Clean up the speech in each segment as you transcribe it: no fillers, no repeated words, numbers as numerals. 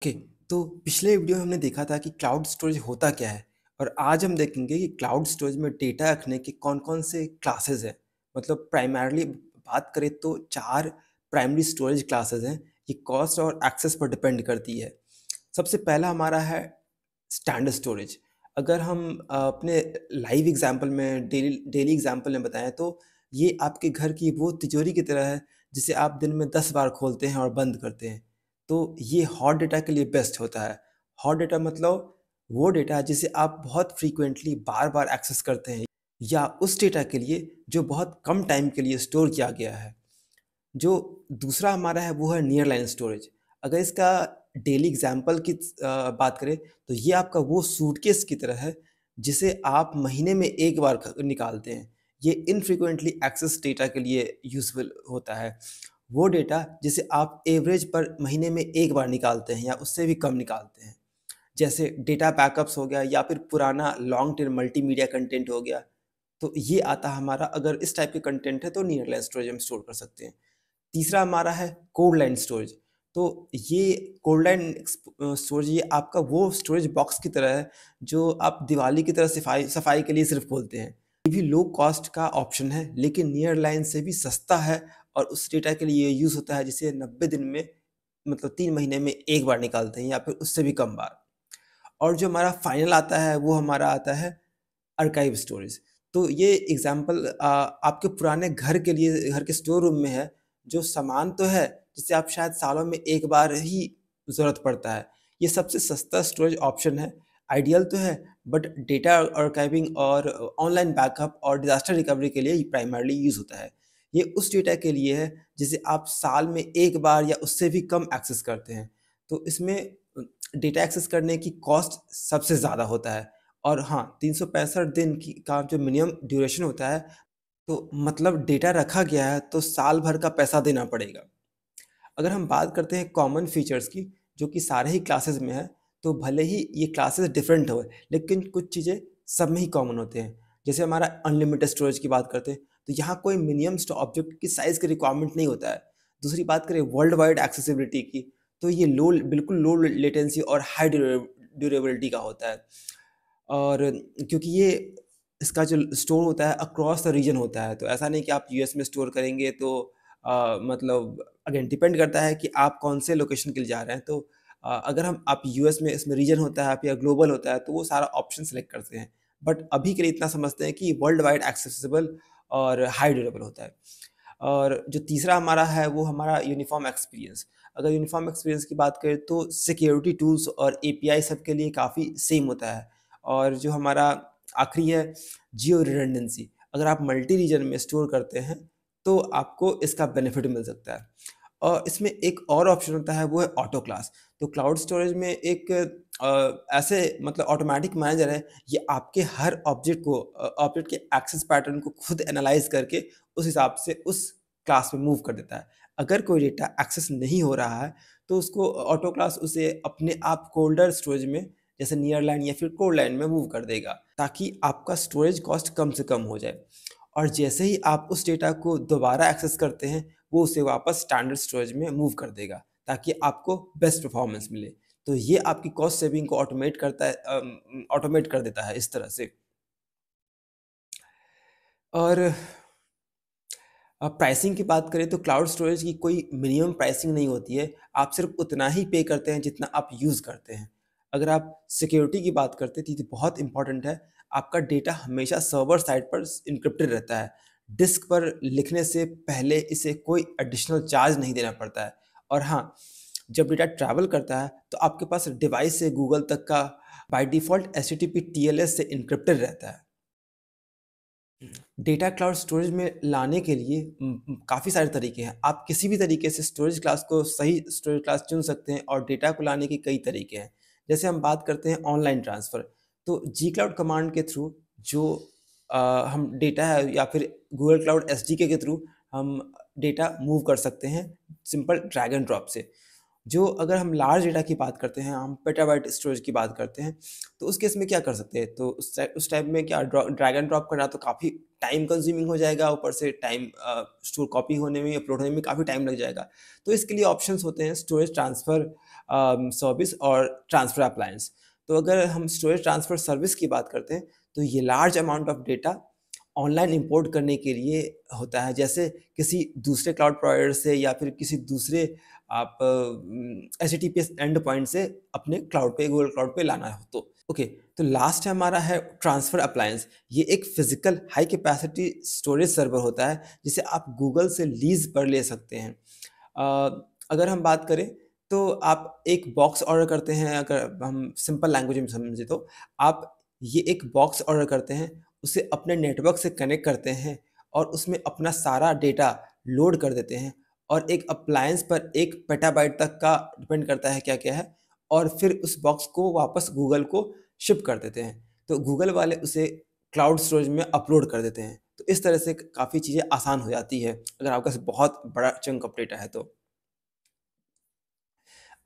Okay. तो पिछले video में हमने देखा था कि क्लाउड स्टोरेज होता क्या है। और आज हम देखेंगे कि क्लाउड स्टोरेज में डेटा रखने के कौन-कौन से क्लासेस हैं। मतलब प्राइमरली बात करें तो 4 प्राइमरी स्टोरेज क्लासेस हैं। ये कॉस्ट और एक्सेस पर डिपेंड करती है। सबसे पहला हमारा है स्टैंडर्ड स्टोरेज। अगर हम अपने लाइव एग्जांपल में डेली डेली एग्जांपल में बताएँ तो ये आपके घर की वो तिजोरी की तरह है जिसे आप दिन में 10 बार खोलते हैं और बंद करते हैं। तो ये हॉट डेटा के लिए बेस्ट होता है। हॉट डेटा मतलब वो डेटा जिसे आप बहुत फ्रीक्वेंटली बार-बार एक्सेस करते हैं या उस डेटा के लिए जो बहुत कम टाइम के लिए स्टोर किया गया है। जो दूसरा हमारा है वो है नियर लाइन स्टोरेज। अगर इसका डेली एग्जांपल की बात करें तो ये आपका वो सूटकेस की तरह है जिसे आप महीने में 1 बार निकालते हैं। ये इनफ्रीक्वेंटली एक्सेस डेटा के लिए यूज़फुल होता है। वो डेटा जिसे आप एवरेज पर महीने में 1 बार निकालते हैं या उससे भी कम निकालते हैं। जैसे डेटा बैकअप्स हो गया या फिर पुराना लॉन्ग टर्म मल्टीमीडिया कंटेंट हो गया। तो ये आता है हमारा, अगर इस टाइप के कंटेंट है तो नियर लाइन स्टोरेज हम स्टोर कर सकते हैं। तीसरा हमारा है कोल्ड लाइन स्टोरेज। तो ये कोल्ड लाइन स्टोरेज ये आपका वो स्टोरेज बॉक्स की तरह है जो आप दिवाली की तरह सफाई सफाई के लिए सिर्फ खोलते हैं। ये भी लो कॉस्ट का ऑप्शन है लेकिन नियर लाइन से भी सस्ता है और उस डेटा के लिए यूज़ होता है जिसे 90 दिन में मतलब 3 महीने में 1 बार निकालते हैं या फिर उससे भी कम बार। और जो हमारा फाइनल आता है वो हमारा आता है आर्काइव स्टोरेज। तो ये एग्ज़ाम्पल आपके पुराने घर के लिए घर के स्टोर रूम में है, जो सामान तो है, जिसे आप शायद सालों में 1 बार ही ज़रूरत पड़ता है। ये सबसे सस्ता स्टोरेज ऑप्शन है, आइडियल तो है, बट डेटा आर्काइविंग और ऑनलाइन बैकअप और डिज़ास्टर रिकवरी के लिए ये प्राइमरली यूज़ होता है। ये उस डेटा के लिए है, जिसे आप साल में 1 बार या उससे भी कम एक्सेस करते हैं। तो इसमें डेटा एक्सेस करने की कॉस्ट सबसे ज़्यादा होता है। और हाँ, 365 दिन की का जो मिनिमम ड्यूरेशन होता है, तो मतलब डेटा रखा गया है तो साल भर का पैसा देना पड़ेगा। अगर हम बात करते हैं कॉमन फीचर्स की, जो कि सारे ही क्लासेस में है, तो भले ही ये क्लासेस डिफरेंट हो, लेकिन कुछ चीज़ें सब में ही कॉमन होते हैं। जैसे हमारा अनलिमिटेड स्टोरेज की बात करते हैं, तो यहाँ कोई मिनिमम ऑब्जेक्ट की साइज़ की रिक्वायरमेंट नहीं होता है। दूसरी बात करें वर्ल्ड वाइड एक्सेसिबिलिटी की, तो ये बिल्कुल लो लेटेंसी और हाई ड्यूरेबिलिटी का होता है। और क्योंकि ये इसका जो स्टोर होता है अक्रॉस द रीजन होता है, तो ऐसा नहीं कि आप यूएस में स्टोर करेंगे तो मतलब अगेन डिपेंड करता है कि आप कौन से लोकेशन के लिए जा रहे हैं। तो अगर हम आप यूएस में इसमें रीजन होता है आप या ग्लोबल होता है तो वो सारा ऑप्शन सेलेक्ट करते हैं। बट अभी के लिए इतना समझते हैं कि वर्ल्ड वाइड एक्सेसिबल और हाई ड्यूरेबल होता है। और जो तीसरा हमारा है वो हमारा यूनिफ़ॉर्म एक्सपीरियंस। अगर यूनिफ़ॉर्म एक्सपीरियंस की बात करें तो सिक्योरिटी टूल्स और एपीआई सबके लिए काफ़ी सेम होता है। और जो हमारा आखिरी है जियो रिडंडेंसी। अगर आप मल्टी रीजन में स्टोर करते हैं तो आपको इसका बेनिफिट मिल सकता है। और इसमें एक और ऑप्शन होता है वो है ऑटो क्लास। तो क्लाउड स्टोरेज में एक ऐसे मतलब ऑटोमैटिक मैनेजर है, ये आपके हर ऑब्जेक्ट के एक्सेस पैटर्न को खुद एनालाइज़ करके उस हिसाब से उस क्लास में मूव कर देता है। अगर कोई डेटा एक्सेस नहीं हो रहा है तो उसको ऑटो क्लास उसे अपने आप कोल्डर स्टोरेज में जैसे नियर लाइन या फिर कोल्ड लाइन में मूव कर देगा, ताकि आपका स्टोरेज कॉस्ट कम से कम हो जाए। और जैसे ही आप उस डेटा को दोबारा एक्सेस करते हैं, वो उसे वापस स्टैंडर्ड स्टोरेज में मूव कर देगा, ताकि आपको बेस्ट परफॉर्मेंस मिले। तो ये आपकी कॉस्ट सेविंग को ऑटोमेट कर देता है इस तरह से। और प्राइसिंग की बात करें तो क्लाउड स्टोरेज की कोई मिनिमम प्राइसिंग नहीं होती है, आप सिर्फ उतना ही पे करते हैं जितना आप यूज़ करते हैं। अगर आप सिक्योरिटी की बात करते हैं तो ये बहुत इंपॉर्टेंट है, आपका डेटा हमेशा सर्वर साइड पर एन्क्रिप्टेड रहता है। डिस्क पर लिखने से पहले इसे कोई एडिशनल चार्ज नहीं देना पड़ता है। और हाँ, जब डेटा ट्रैवल करता है तो आपके पास डिवाइस से गूगल तक का बाय डिफ़ॉल्ट एचटीटीपी टीएलएस से एन्क्रिप्टेड रहता है। डेटा क्लाउड स्टोरेज में लाने के लिए काफ़ी सारे तरीके हैं। आप किसी भी तरीके से स्टोरेज क्लास को सही स्टोरेज क्लास चुन सकते हैं और डेटा को लाने के कई तरीके हैं। जैसे हम बात करते हैं ऑनलाइन ट्रांसफ़र, तो जी क्लाउड कमांड के थ्रू जो हम डेटा है या फिर गूगल क्लाउड एसडीके के थ्रू हम डेटा मूव कर सकते हैं सिंपल ड्रैग एंड ड्रॉप से। जो अगर हम लार्ज डेटा की बात करते हैं, हम पेटाबाइट स्टोरेज की बात करते हैं, तो उस केस में क्या कर सकते हैं? तो उस टाइप में क्या ड्रैग एंड ड्रॉप करना तो काफ़ी टाइम कंज्यूमिंग हो जाएगा, ऊपर से स्टोर कॉपी होने में, अपलोड होने में काफ़ी टाइम लग जाएगा। तो इसके लिए ऑप्शंस होते हैं स्टोरेज ट्रांसफ़र, सर्विस और ट्रांसफ़र अप्लायंस। तो अगर हम स्टोरेज ट्रांसफ़र सर्विस की बात करते हैं, तो ये large amount of data online import करने के लिए होता है। जैसे किसी दूसरे क्लाउड प्रोवाइडर से या फिर किसी दूसरे आप एचटीटीपीएस एंड पॉइंट से अपने क्लाउड पे, गूगल क्लाउड पे लाना हो तो। ओके, तो लास्ट है हमारा है ट्रांसफ़र अप्लायंस। ये एक physical high capacity storage server होता है, जिसे आप गूगल से लीज़ पर ले सकते हैं। अगर हम बात करें तो आप एक बॉक्स ऑर्डर करते हैं, अगर हम सिंपल लैंग्वेज में समझें तो आप ये एक बॉक्स ऑर्डर करते हैं, उसे अपने नेटवर्क से कनेक्ट करते हैं और उसमें अपना सारा डेटा लोड कर देते हैं और एक अप्लायंस पर 1 पेटाबाइट तक का डिपेंड करता है क्या-क्या है, और फिर उस बॉक्स को वापस गूगल को शिप कर देते हैं। तो गूगल वाले उसे क्लाउड स्टोरेज में अपलोड कर देते हैं। तो इस तरह से काफ़ी चीज़ें आसान हो जाती है, अगर आपके पास बहुत बड़ा चंक ऑफ डेटा है तो।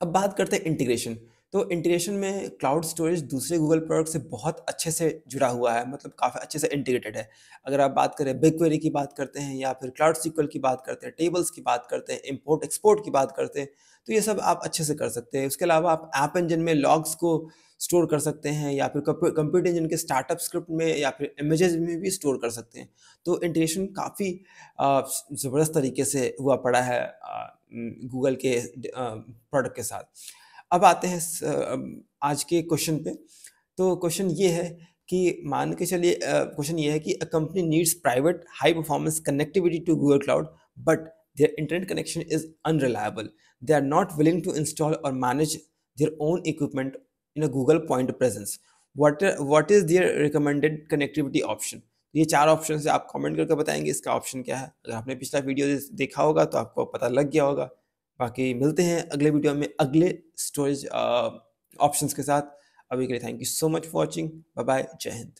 अब बात करते हैं इंटीग्रेशन। तो इंटीग्रेशन में क्लाउड स्टोरेज दूसरे गूगल प्रोडक्ट से बहुत अच्छे से जुड़ा हुआ है, मतलब काफ़ी अच्छे से इंटीग्रेटेड है। अगर आप बात करें बिगक्वेरी की बात करते हैं या फिर क्लाउड सीक्वल की बात करते हैं, टेबल्स की बात करते हैं, इम्पोर्ट एक्सपोर्ट की बात करते हैं, तो ये सब आप अच्छे से कर सकते हैं। उसके अलावा आप ऐप इंजन में लॉग्स को स्टोर कर सकते हैं या फिर कंप्यूटर इंजन के स्टार्टअप स्क्रिप्ट में या फिर इमेजेस में भी स्टोर कर सकते हैं। तो इंटीग्रेशन काफ़ी ज़बरदस्त तरीके से हुआ पड़ा है गूगल के प्रोडक्ट के साथ। अब आते हैं आज के क्वेश्चन पे। तो क्वेश्चन ये है कि मान के चलिए क्वेश्चन ये है कि a company needs private high performance connectivity to Google Cloud, but their internet connection is unreliable. They are not willing to install और manage their own equipment in a Google point presence. What is their recommended connectivity option? ये 4 option है, आप comment करके बताएँगे इसका option क्या है? अगर आपने पिछला वीडियो देखा होगा तो आपको पता लग गया होगा। बाकी मिलते हैं अगले वीडियो में अगले स्टोरेज ऑप्शंस के साथ। अभी के लिए thank you so much for watching. Bye bye, जय हिंद।